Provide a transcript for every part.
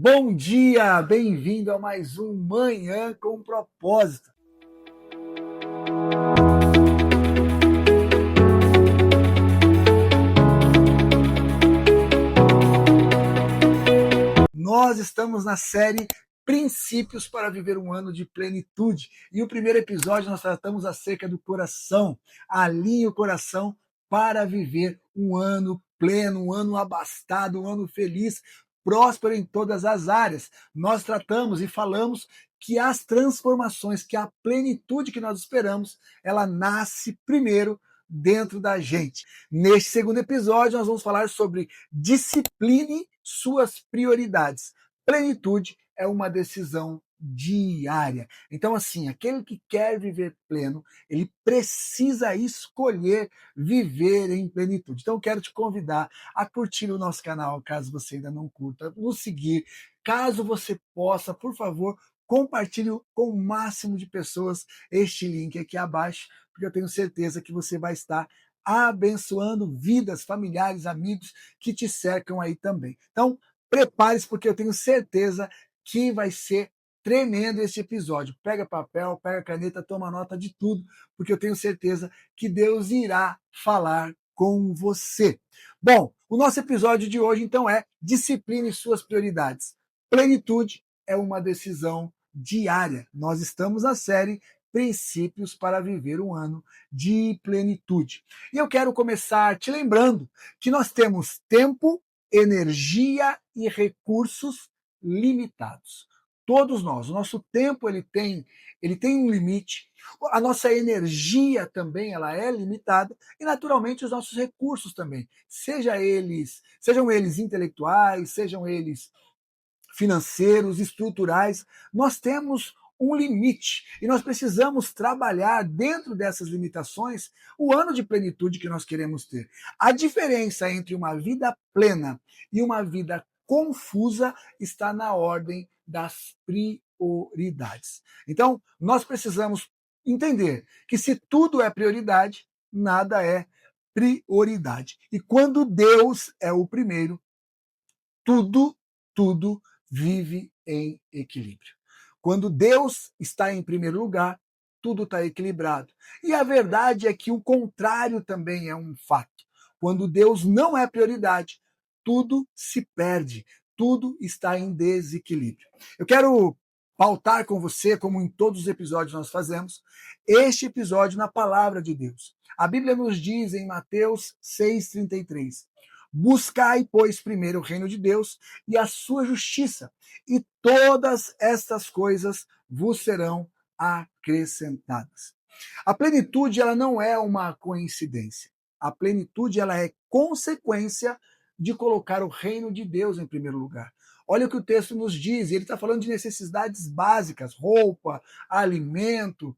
Bom dia, bem-vindo a mais um Manhã com Propósito. Nós estamos na série Princípios para Viver um Ano de Plenitude. E o primeiro episódio nós tratamos acerca do coração. Alinhe o coração para viver um ano pleno, um ano abastado, um ano feliz, próspero em todas as áreas. Nós tratamos e falamos que as transformações, que a plenitude que nós esperamos, ela nasce primeiro dentro da gente. Neste segundo episódio, nós vamos falar sobre discipline suas prioridades. Plenitude é uma decisão diária. Então, assim, aquele que quer viver pleno, ele precisa escolher viver em plenitude. Então, eu quero te convidar a curtir o nosso canal, caso você ainda não curta, nos seguir. Caso você possa, por favor, compartilhe com o máximo de pessoas este link aqui abaixo, porque eu tenho certeza que você vai estar abençoando vidas, familiares, amigos que te cercam aí também. Então, prepare-se, porque eu tenho certeza que vai ser tremendo esse episódio. Pega papel, pega caneta, toma nota de tudo, porque eu tenho certeza que Deus irá falar com você. Bom, o nosso episódio de hoje, então, é Discipline suas prioridades. Plenitude é uma decisão diária. Nós estamos na série Princípios para Viver um Ano de Plenitude. E eu quero começar te lembrando que nós temos tempo, energia e recursos limitados. Todos nós. O nosso tempo ele tem um limite. A nossa energia também ela é limitada e naturalmente os nossos recursos também. Sejam eles intelectuais, sejam eles financeiros, estruturais, nós temos um limite e nós precisamos trabalhar dentro dessas limitações o ano de plenitude que nós queremos ter. A diferença entre uma vida plena e uma vida confusa está na ordem das prioridades. Então, nós precisamos entender que se tudo é prioridade, nada é prioridade. E quando Deus é o primeiro, tudo vive em equilíbrio. Quando Deus está em primeiro lugar, tudo está equilibrado. E a verdade é que o contrário também é um fato. Quando Deus não é prioridade, tudo se perde, tudo está em desequilíbrio. Eu quero pautar com você, como em todos os episódios nós fazemos, este episódio na palavra de Deus. A Bíblia nos diz em Mateus 6,33: buscai, pois, primeiro o reino de Deus e a sua justiça, e todas estas coisas vos serão acrescentadas. A plenitude ela não é uma coincidência. A plenitude ela é consequência de colocar o reino de Deus em primeiro lugar. Olha o que o texto nos diz, ele está falando de necessidades básicas, roupa, alimento.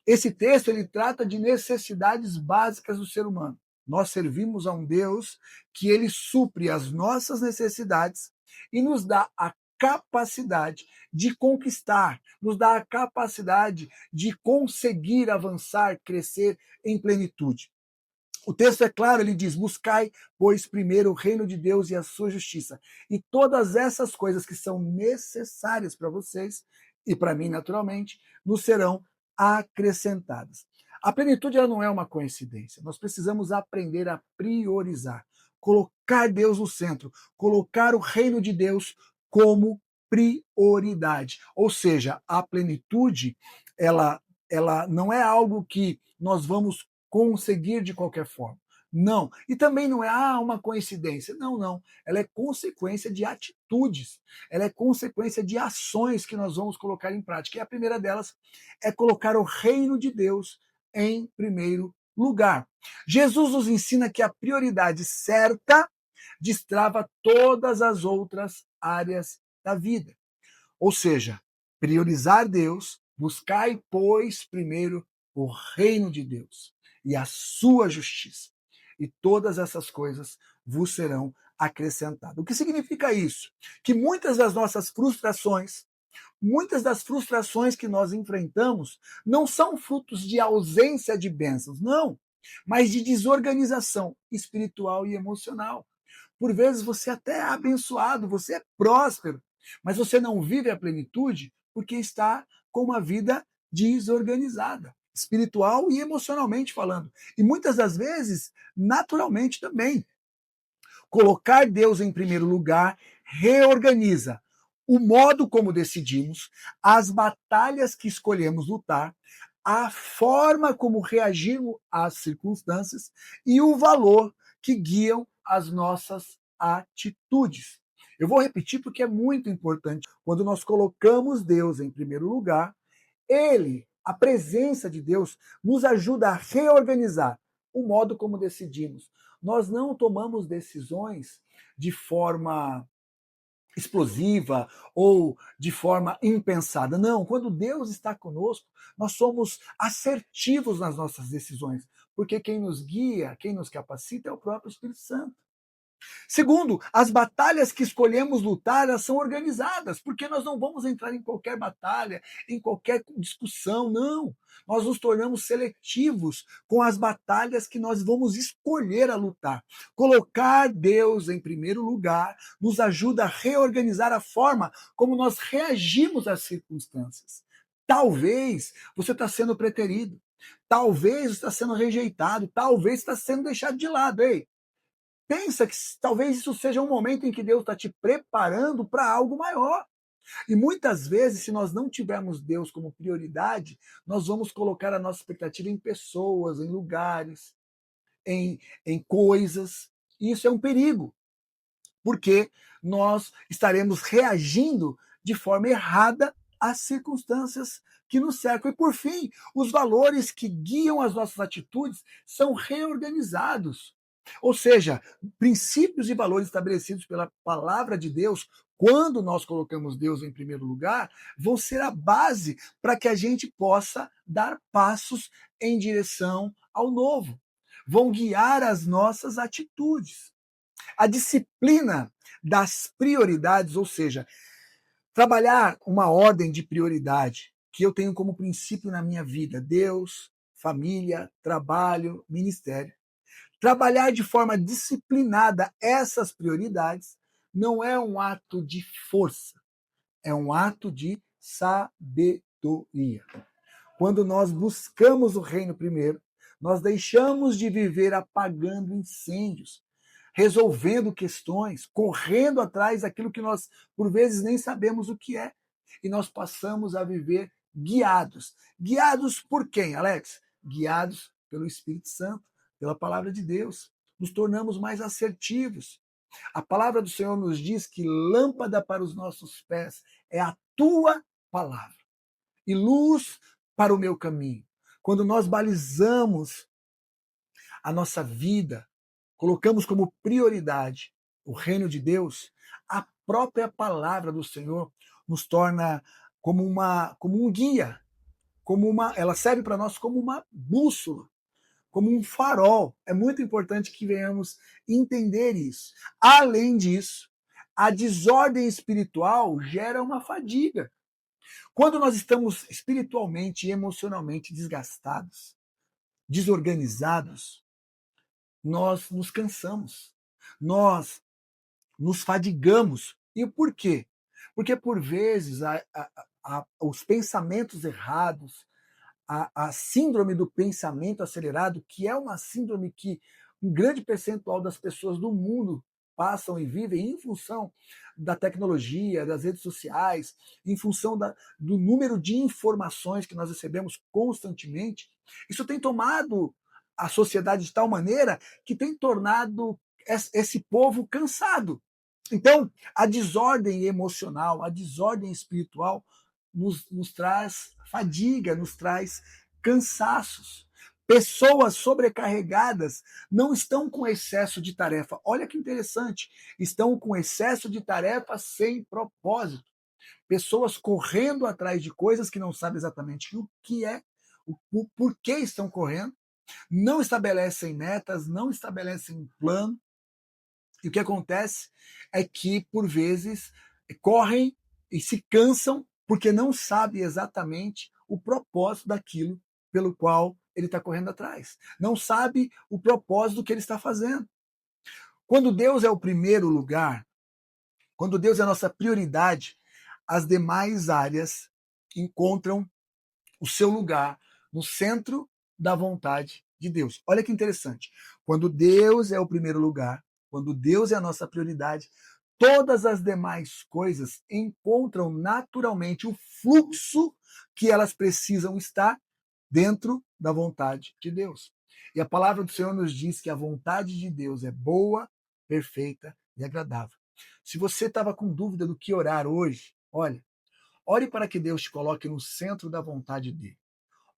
Esse texto ele trata de necessidades básicas do ser humano. Nós servimos a um Deus que ele supre as nossas necessidades e nos dá a capacidade de conquistar, nos dá a capacidade de conseguir avançar, crescer em plenitude. O texto é claro, ele diz: buscai, pois, primeiro o reino de Deus e a sua justiça. E todas essas coisas que são necessárias para vocês, e para mim, naturalmente, nos serão acrescentadas. A plenitude ela não é uma coincidência. Nós precisamos aprender a priorizar, colocar Deus no centro, colocar o reino de Deus como prioridade. Ou seja, a plenitude, ela não é algo que nós vamos conseguir de qualquer forma. Não. E também não é uma coincidência. Não, não. Ela é consequência de atitudes. Ela é consequência de ações que nós vamos colocar em prática. E a primeira delas é colocar o reino de Deus em primeiro lugar. Jesus nos ensina que a prioridade certa destrava todas as outras áreas da vida. Ou seja, priorizar Deus, buscai, pois, primeiro o reino de Deus e a sua justiça. E todas essas coisas vos serão acrescentadas. O que significa isso? Que muitas das nossas frustrações, muitas das frustrações que nós enfrentamos não são frutos de ausência de bênçãos, não, mas de desorganização espiritual e emocional. Por vezes você até é abençoado, você é próspero, mas você não vive a plenitude porque está com uma vida desorganizada, espiritual e emocionalmente falando. E muitas das vezes, naturalmente também. Colocar Deus em primeiro lugar reorganiza o modo como decidimos, as batalhas que escolhemos lutar, a forma como reagimos às circunstâncias e o valor que guiam as nossas atitudes. Eu vou repetir porque é muito importante. Quando nós colocamos Deus em primeiro lugar, ele, a presença de Deus, nos ajuda a reorganizar o modo como decidimos. Nós não tomamos decisões de forma explosiva ou de forma impensada. Não, quando Deus está conosco, nós somos assertivos nas nossas decisões, porque quem nos guia, quem nos capacita é o próprio Espírito Santo. Segundo, as batalhas que escolhemos lutar, elas são organizadas, porque nós não vamos entrar em qualquer batalha, em qualquer discussão, não. Nós nos tornamos seletivos com as batalhas que nós vamos escolher a lutar. Colocar Deus em primeiro lugar nos ajuda a reorganizar a forma como nós reagimos às circunstâncias. Talvez você está sendo preterido, talvez está sendo rejeitado, talvez está sendo deixado de lado. Ei, pensa que talvez isso seja um momento em que Deus está te preparando para algo maior. E muitas vezes, se nós não tivermos Deus como prioridade, nós vamos colocar a nossa expectativa em pessoas, em lugares, em coisas. E isso é um perigo, porque nós estaremos reagindo de forma errada às circunstâncias que nos cercam. E, por fim, os valores que guiam as nossas atitudes são reorganizados. Ou seja, princípios e valores estabelecidos pela palavra de Deus, quando nós colocamos Deus em primeiro lugar, vão ser a base para que a gente possa dar passos em direção ao novo. Vão guiar as nossas atitudes. A disciplina das prioridades, ou seja, trabalhar uma ordem de prioridade que eu tenho como princípio na minha vida: Deus, família, trabalho, ministério. Trabalhar de forma disciplinada essas prioridades não é um ato de força, é um ato de sabedoria. Quando nós buscamos o reino primeiro, nós deixamos de viver apagando incêndios, resolvendo questões, correndo atrás daquilo que nós, por vezes, nem sabemos o que é. E nós passamos a viver guiados. Guiados por quem, Alex? Guiados pelo Espírito Santo, pela palavra de Deus. Nos tornamos mais assertivos. A palavra do Senhor nos diz que lâmpada para os nossos pés é a tua palavra e luz para o meu caminho. Quando nós balizamos a nossa vida, colocamos como prioridade o reino de Deus, a própria palavra do Senhor nos torna como um guia, ela serve para nós como uma bússola, como um farol. É muito importante que venhamos entender isso. Além disso, a desordem espiritual gera uma fadiga. Quando nós estamos espiritualmente e emocionalmente desgastados, desorganizados, nós nos cansamos, nós nos fadigamos. E por quê? Porque, por vezes, os pensamentos errados, a síndrome do pensamento acelerado, que é uma síndrome que um grande percentual das pessoas do mundo passam e vivem em função da tecnologia, das redes sociais, em função do número de informações que nós recebemos constantemente. Isso tem tomado a sociedade de tal maneira que tem tornado esse povo cansado. Então, a desordem emocional, a desordem espiritual nos traz fadiga, nos traz cansaços. Pessoas sobrecarregadas não estão com excesso de tarefa. Olha que interessante, estão com excesso de tarefa sem propósito. Pessoas correndo atrás de coisas que não sabem exatamente o que é, o porquê estão correndo, não estabelecem metas, não estabelecem um plano. E o que acontece é que, por vezes, correm e se cansam porque não sabe exatamente o propósito daquilo pelo qual ele está correndo atrás. Não sabe o propósito do que ele está fazendo. Quando Deus é o primeiro lugar, quando Deus é a nossa prioridade, as demais áreas encontram o seu lugar no centro da vontade de Deus. Olha que interessante. Quando Deus é o primeiro lugar, quando Deus é a nossa prioridade, todas as demais coisas encontram naturalmente o fluxo que elas precisam estar dentro da vontade de Deus. E a palavra do Senhor nos diz que a vontade de Deus é boa, perfeita e agradável. Se você estava com dúvida do que orar hoje, olha, ore para que Deus te coloque no centro da vontade dele.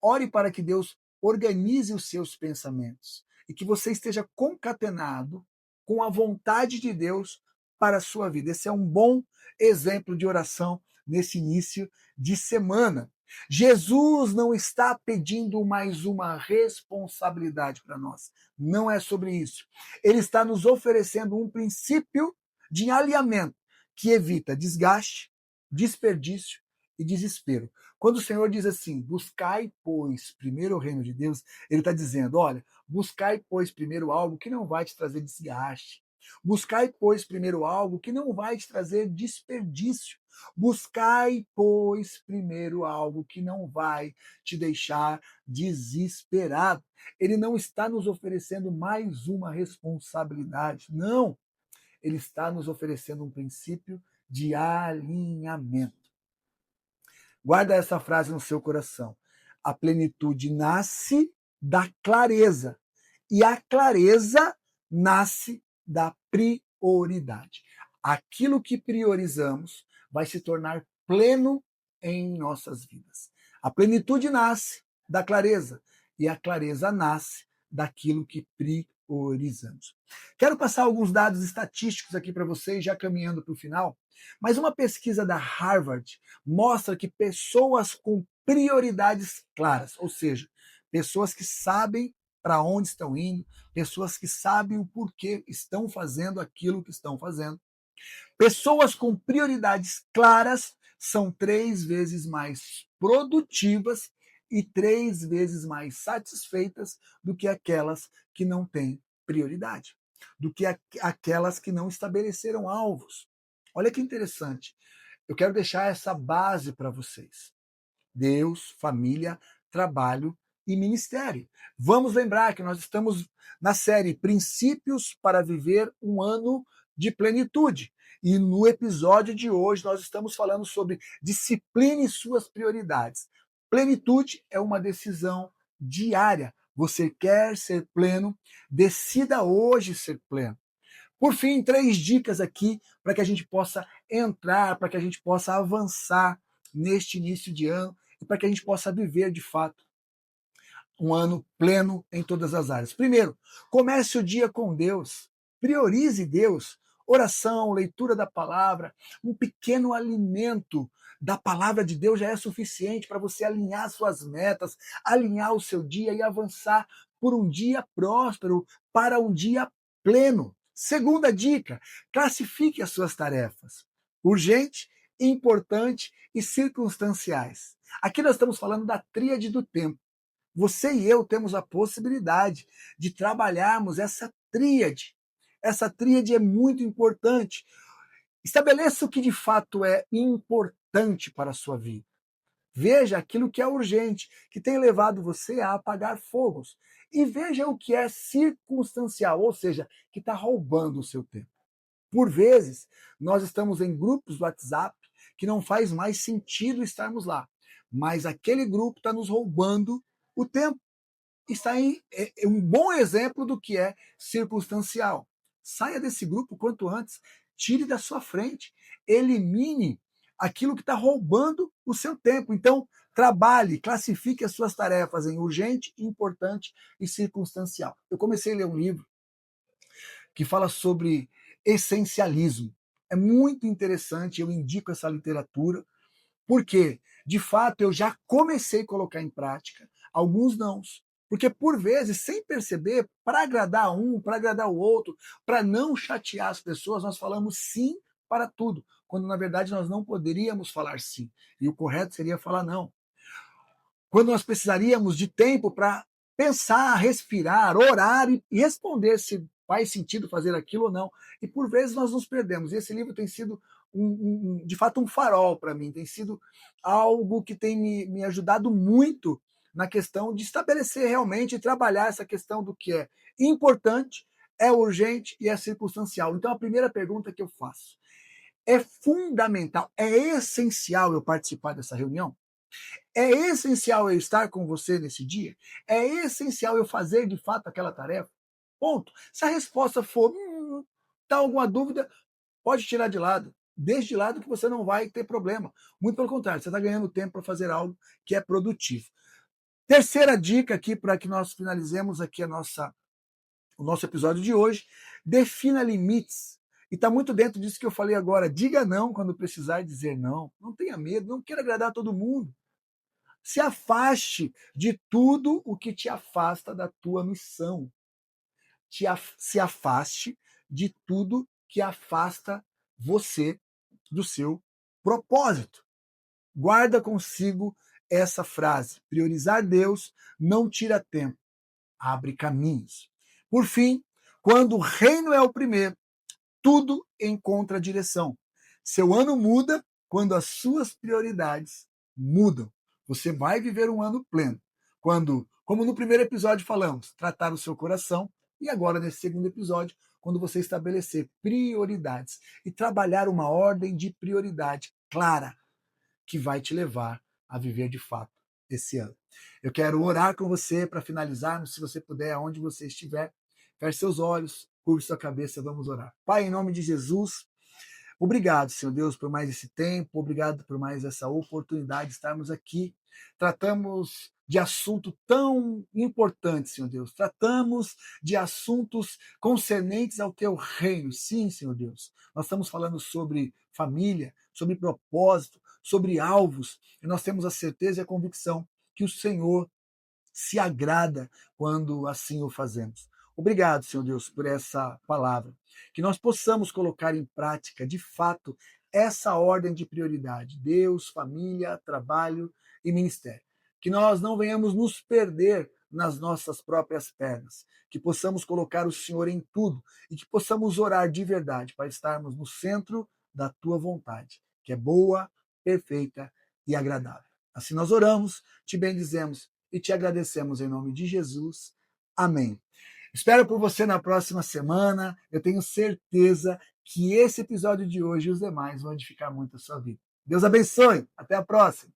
Ore para que Deus organize os seus pensamentos e que você esteja concatenado com a vontade de Deus para a sua vida. Esse é um bom exemplo de oração nesse início de semana. Jesus não está pedindo mais uma responsabilidade para nós. Não é sobre isso. Ele está nos oferecendo um princípio de alinhamento que evita desgaste, desperdício e desespero. Quando o Senhor diz assim, buscai, pois, primeiro o reino de Deus, ele está dizendo, olha, buscai, pois, primeiro algo que não vai te trazer desgaste. Buscai, pois, primeiro algo que não vai te trazer desperdício. Buscai, pois, primeiro algo que não vai te deixar desesperado. Ele não está nos oferecendo mais uma responsabilidade. Não. Ele está nos oferecendo um princípio de alinhamento. Guarda essa frase no seu coração. A plenitude nasce da clareza. E a clareza nasce da prioridade. Aquilo que priorizamos vai se tornar pleno em nossas vidas. A plenitude nasce da clareza. E a clareza nasce daquilo que priorizamos. Quero passar alguns dados estatísticos aqui para vocês, já caminhando para o final. Mas uma pesquisa da Harvard mostra que pessoas com prioridades claras, ou seja, pessoas que sabem para onde estão indo, pessoas que sabem o porquê estão fazendo aquilo que estão fazendo. Pessoas com prioridades claras são 3 vezes mais produtivas e 3 vezes mais satisfeitas do que aquelas que não têm prioridade, do que aquelas que não estabeleceram alvos. Olha que interessante. Eu quero deixar essa base para vocês. Deus, família, trabalho e ministério. Vamos lembrar que nós estamos na série Princípios para Viver um Ano de Plenitude. E no episódio de hoje nós estamos falando sobre discipline suas prioridades. Plenitude é uma decisão diária. Você quer ser pleno? Decida hoje ser pleno. Por fim, 3 dicas aqui para que a gente possa entrar, para que a gente possa avançar neste início de ano e para que a gente possa viver de fato um ano pleno em todas as áreas. Primeiro, comece o dia com Deus. Priorize Deus. Oração, leitura da palavra, um pequeno alimento da palavra de Deus já é suficiente para você alinhar suas metas, alinhar o seu dia e avançar por um dia próspero, para um dia pleno. Segunda dica, classifique as suas tarefas. Urgente, importante e circunstanciais. Aqui nós estamos falando da tríade do tempo. Você e eu temos a possibilidade de trabalharmos essa tríade. Essa tríade é muito importante. Estabeleça o que de fato é importante para a sua vida. Veja aquilo que é urgente, que tem levado você a apagar fogos. E veja o que é circunstancial, ou seja, que está roubando o seu tempo. Por vezes, nós estamos em grupos do WhatsApp que não faz mais sentido estarmos lá. Mas aquele grupo está nos roubando o tempo. Está em um bom exemplo do que é circunstancial. Saia desse grupo quanto antes, tire da sua frente, elimine aquilo que está roubando o seu tempo. Então, trabalhe, classifique as suas tarefas em urgente, importante e circunstancial. Eu comecei a ler um livro que fala sobre essencialismo. É muito interessante, eu indico essa literatura, porque, de fato, eu já comecei a colocar em prática alguns nãos. Porque, por vezes, sem perceber, para agradar um, para agradar o outro, para não chatear as pessoas, nós falamos sim para tudo, quando na verdade nós não poderíamos falar sim. E o correto seria falar não. Quando nós precisaríamos de tempo para pensar, respirar, orar e responder se faz sentido fazer aquilo ou não. E por vezes nós nos perdemos. E esse livro tem sido, de fato, um farol para mim, tem sido algo que tem me ajudado muito na questão de estabelecer realmente e trabalhar essa questão do que é importante, é urgente e é circunstancial. Então, a primeira pergunta que eu faço: é fundamental, é essencial eu participar dessa reunião? É essencial eu estar com você nesse dia? É essencial eu fazer de fato aquela tarefa? Ponto. Se a resposta for, tá alguma dúvida, pode tirar de lado. Deixe de lado que você não vai ter problema. Muito pelo contrário, você está ganhando tempo para fazer algo que é produtivo. Terceira dica aqui para que nós finalizemos aqui o nosso episódio de hoje: defina limites. E está muito dentro disso que eu falei agora. Diga não quando precisar dizer não. Não tenha medo, não queira agradar todo mundo. Se afaste de tudo o que te afasta da tua missão. Se afaste de tudo que afasta você do seu propósito. Guarda consigo essa frase: priorizar Deus não tira tempo, abre caminhos. Por fim, quando o reino é o primeiro, tudo encontra direção. Seu ano muda quando as suas prioridades mudam. Você vai viver um ano pleno. Quando, como no primeiro episódio falamos, tratar o seu coração, e agora nesse segundo episódio, quando você estabelecer prioridades e trabalhar uma ordem de prioridade clara que vai te levar a viver de fato esse ano. Eu quero orar com você para finalizarmos, se você puder, aonde você estiver, feche seus olhos, curve sua cabeça, vamos orar. Pai, em nome de Jesus, obrigado, Senhor Deus, por mais esse tempo, obrigado por mais essa oportunidade de estarmos aqui. Tratamos de assunto tão importante, Senhor Deus. Tratamos de assuntos concernentes ao teu reino. Sim, Senhor Deus. Nós estamos falando sobre família, sobre propósito, sobre alvos, e nós temos a certeza e a convicção que o Senhor se agrada quando assim o fazemos. Obrigado, Senhor Deus, por essa palavra. Que nós possamos colocar em prática, de fato, essa ordem de prioridade: Deus, família, trabalho e ministério. Que nós não venhamos nos perder nas nossas próprias pernas. Que possamos colocar o Senhor em tudo e que possamos orar de verdade para estarmos no centro da tua vontade, que é boa, perfeita e agradável. Assim nós oramos, te bendizemos e te agradecemos em nome de Jesus. Amém. Espero por você na próxima semana. Eu tenho certeza que esse episódio de hoje e os demais vão edificar muito a sua vida. Deus abençoe. Até a próxima.